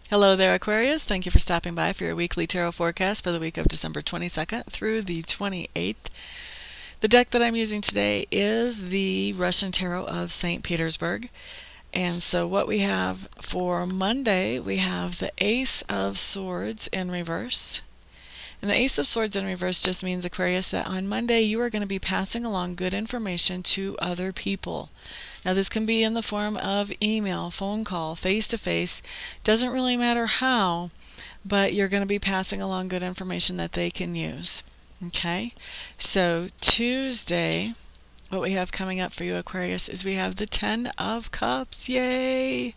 Hello there, Aquarius. Thank you for stopping by for your weekly tarot forecast for the week of December 22nd through the 28th. The deck that I'm using today is the Russian Tarot of St. Petersburg. And so what we have for Monday, we have the Ace of Swords in reverse. And the Ace of Swords in reverse just means, Aquarius, that on Monday you are going to be passing along good information to other people. Now this can be in the form of email, phone call, face-to-face. Doesn't really matter how, but you're going to be passing along good information that they can use. Okay? So Tuesday, what we have coming up for you, Aquarius, is we have the Ten of Cups. Yay!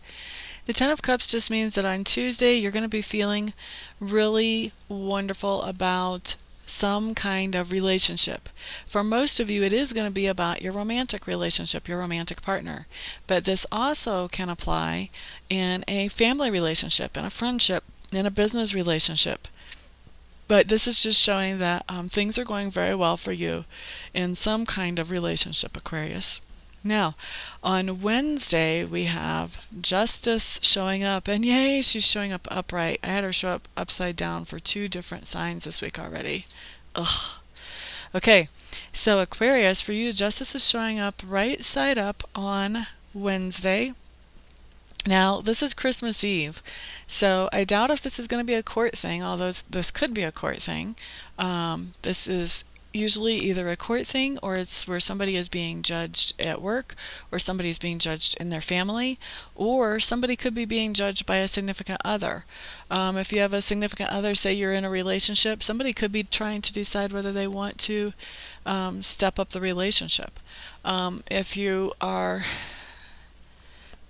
The Ten of Cups just means that on Tuesday you're going to be feeling really wonderful about some kind of relationship. For most of you, it is going to be about your romantic relationship, your romantic partner. But this also can apply in a family relationship, in a friendship, in a business relationship. But this is just showing that things are going very well for you in some kind of relationship, Aquarius. Now, on Wednesday, we have Justice showing up, and yay, she's showing up upright. I had her show up upside down for 2 different signs this week already. Ugh. Okay, so Aquarius, for you, Justice is showing up right side up on Wednesday. Now, this is Christmas Eve, so I doubt if this is going to be a court thing, although this could be a court thing. This is usually either a court thing, or it's where somebody is being judged at work, or somebody is being judged in their family, or somebody could be being judged by a significant other. If you have a significant other, say you're in a relationship, somebody could be trying to decide whether they want to step up the relationship. If you are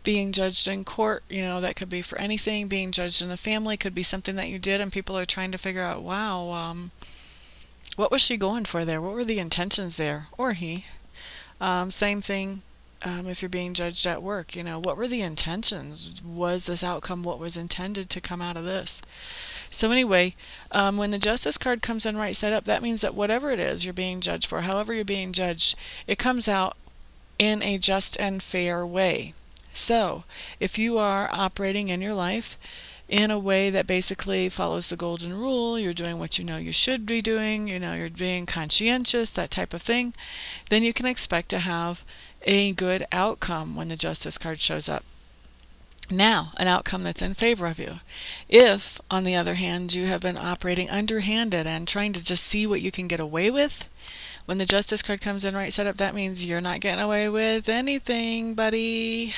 being judged in court, you know, that could be for anything. Being judged in a family could be something that you did and people are trying to figure out, wow, what was she going for there? What were the intentions there? Or he. Same thing if you're being judged at work. You know, what were the intentions? Was this outcome what was intended to come out of this? So anyway, when the Justice card comes in right side up, that means that whatever it is you're being judged for, however you're being judged, it comes out in a just and fair way. So if you are operating in your life in a way that basically follows the golden rule, you're doing what you know you should be doing, you know, you're being conscientious, that type of thing, then you can expect to have a good outcome when the Justice card shows up. Now, an outcome that's in favor of you. If, on the other hand, you have been operating underhanded and trying to just see what you can get away with, when the Justice card comes in right side up, that means you're not getting away with anything, buddy.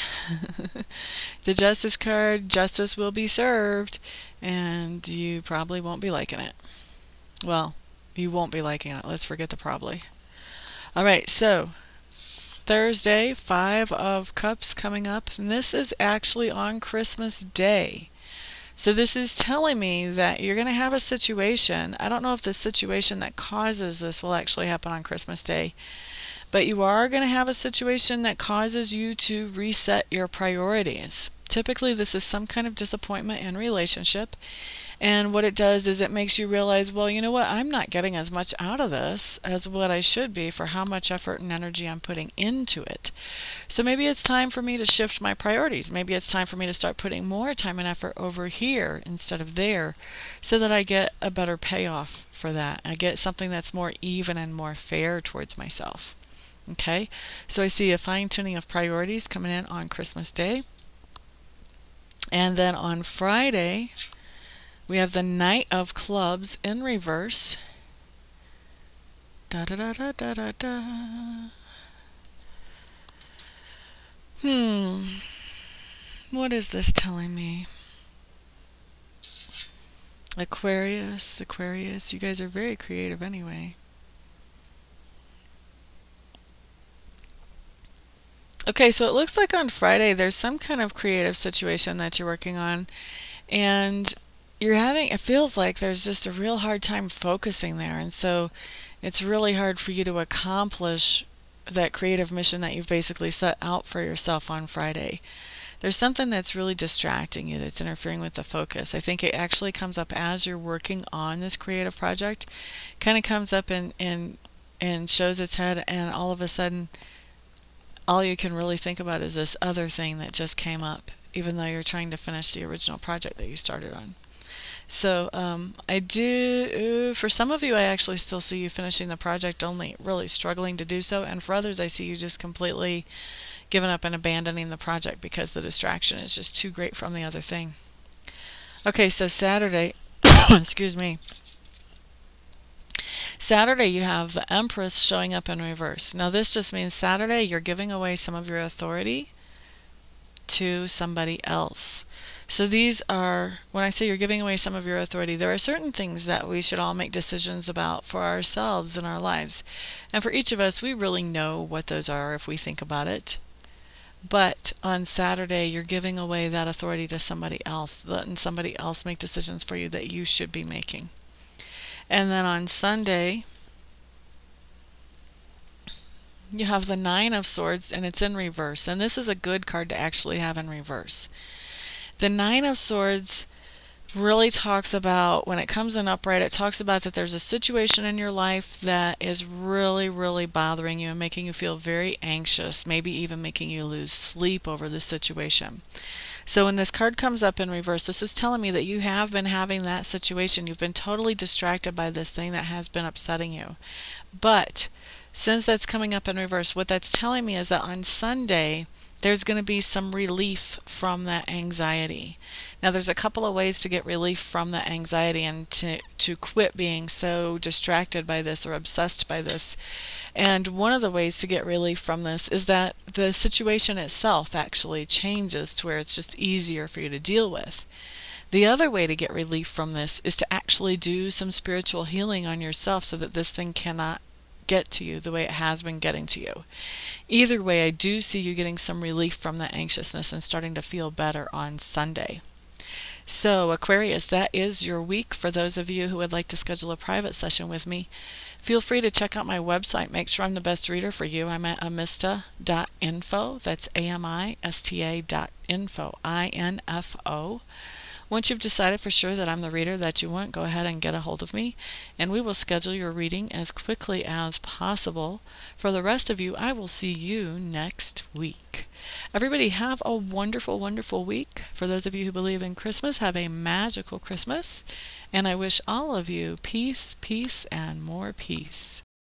The Justice card, justice will be served, and you probably won't be liking it. Well, you won't be liking it. Let's forget the probably. All right, so Thursday, 5 of Cups coming up, and this is actually on Christmas Day. So this is telling me that you're going to have a situation. I don't know if the situation that causes this will actually happen on Christmas Day, but you are going to have a situation that causes you to reset your priorities. Typically, this is some kind of disappointment in relationship, and what it does is it makes you realize, well, you know what, I'm not getting as much out of this as what I should be for how much effort and energy I'm putting into it. So maybe it's time for me to shift my priorities. Maybe it's time for me to start putting more time and effort over here instead of there, so that I get a better payoff for that. I get something that's more even and more fair towards myself. Okay, so I see a fine-tuning of priorities coming in on Christmas Day. And then on Friday, we have the Knight of Clubs in reverse. Da da da da da da da. What is this telling me? Aquarius, Aquarius, you guys are very creative anyway. Okay, so it looks like on Friday there's some kind of creative situation that you're working on, and you're having, it feels like there's just a real hard time focusing there, and so it's really hard for you to accomplish that creative mission that you've basically set out for yourself on Friday. There's something that's really distracting you, that's interfering with the focus. I think it actually comes up as you're working on this creative project, kind of comes up and shows its head, and all of a sudden all you can really think about is this other thing that just came up even though you're trying to finish the original project that you started on. So for some of you, I actually still see you finishing the project, only really struggling to do so, and for others I see you just completely giving up and abandoning the project because the distraction is just too great from the other thing. Okay, so Saturday, excuse me. Saturday you have the Empress showing up in reverse. Now this just means Saturday you're giving away some of your authority to somebody else. So these are, when I say you're giving away some of your authority, there are certain things that we should all make decisions about for ourselves in our lives. And for each of us, we really know what those are if we think about it. But on Saturday, you're giving away that authority to somebody else, letting somebody else make decisions for you that you should be making. And then on Sunday, you have the Nine of Swords, and it's in reverse. And this is a good card to actually have in reverse. The Nine of Swords really talks about, when it comes in upright, it talks about that there's a situation in your life that is really, really bothering you and making you feel very anxious, maybe even making you lose sleep over the situation. So when this card comes up in reverse, this is telling me that you have been having that situation. You've been totally distracted by this thing that has been upsetting you. But since that's coming up in reverse, what that's telling me is that on Sunday, there's going to be some relief from that anxiety. Now there's a couple of ways to get relief from that anxiety and to quit being so distracted by this or obsessed by this. And one of the ways to get relief from this is that the situation itself actually changes to where it's just easier for you to deal with. The other way to get relief from this is to actually do some spiritual healing on yourself so that this thing cannot get to you the way it has been getting to you. Either way, I do see you getting some relief from that anxiousness and starting to feel better on Sunday. So Aquarius, that is your week. For those of you who would like to schedule a private session with me, feel free to check out my website. Make sure I'm the best reader for you. I'm at amista.info. That's amista.info. INFO. Once you've decided for sure that I'm the reader that you want, go ahead and get a hold of me, and we will schedule your reading as quickly as possible. For the rest of you, I will see you next week. Everybody have a wonderful, wonderful week. For those of you who believe in Christmas, have a magical Christmas, and I wish all of you peace, peace, and more peace.